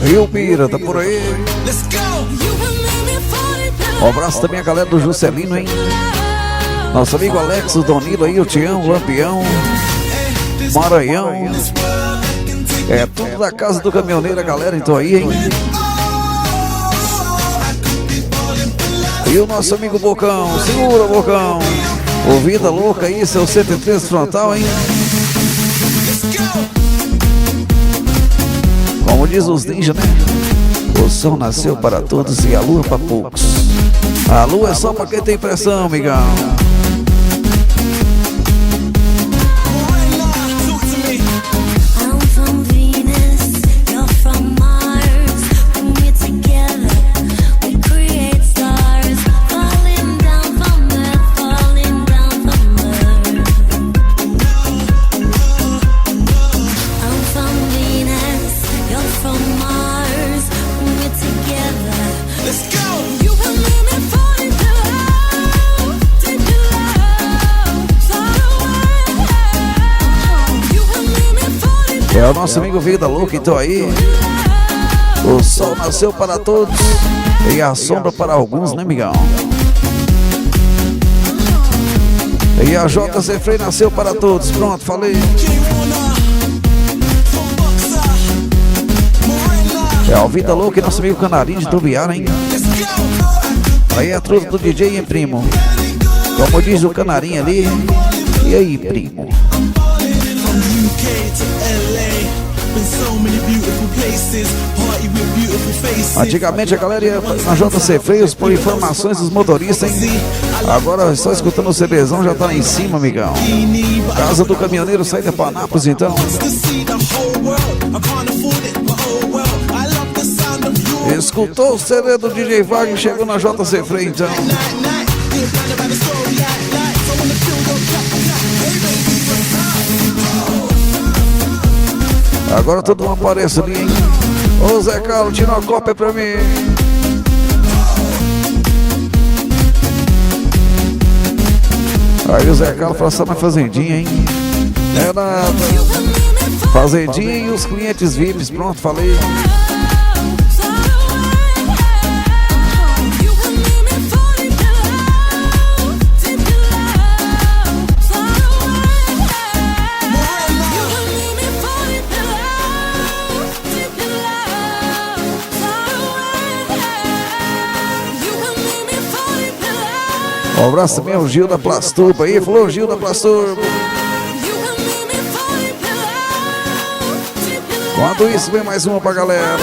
E o Pira, tá por aí. Um abraço também a galera do Juscelino, hein? Nosso amigo Alex, o Donilo aí, o Tião, o Lampião, Maranhão. É tudo da casa do caminhoneiro, a galera, então aí, hein? E o nosso amigo Bocão, segura, Bocão. O Vida Louca aí, seu 103 frontal, hein? Como diz os ninjas, né? O sol nasceu para todos e a lua para poucos. A lua é só para quem tem pressão, amigão. É o nosso amigo Vida Louca, então aí. O sol nasceu para todos e a sombra para alguns, né, amigão? E a JC Frei nasceu para todos. Pronto, falei. É o Vida Louca e nosso amigo Canarinho de Tubiara, hein? Aí é a truta do DJ, hein, primo? Como diz o Canarinho ali. E aí, primo? Antigamente a galera ia na JC Freios por informações dos motoristas, hein? Agora só escutando o CBzão já tá lá em cima, amigão. Casa do caminhoneiro, saída para Anápolis, então. Escutou o CD do DJ Wagner, chegou na JC Freio, então. Agora todo mundo aparece ali, hein? Ô Zé Carlos, tira uma cópia pra mim. Aí o Zé Carlos fala só na fazendinha, hein? É nada. Fazendinha e os clientes VIPs, pronto, falei. Um abraço também ao Gil da Plasturba aí, falou Gil da Plasturba. Quando isso, vem mais uma pra galera.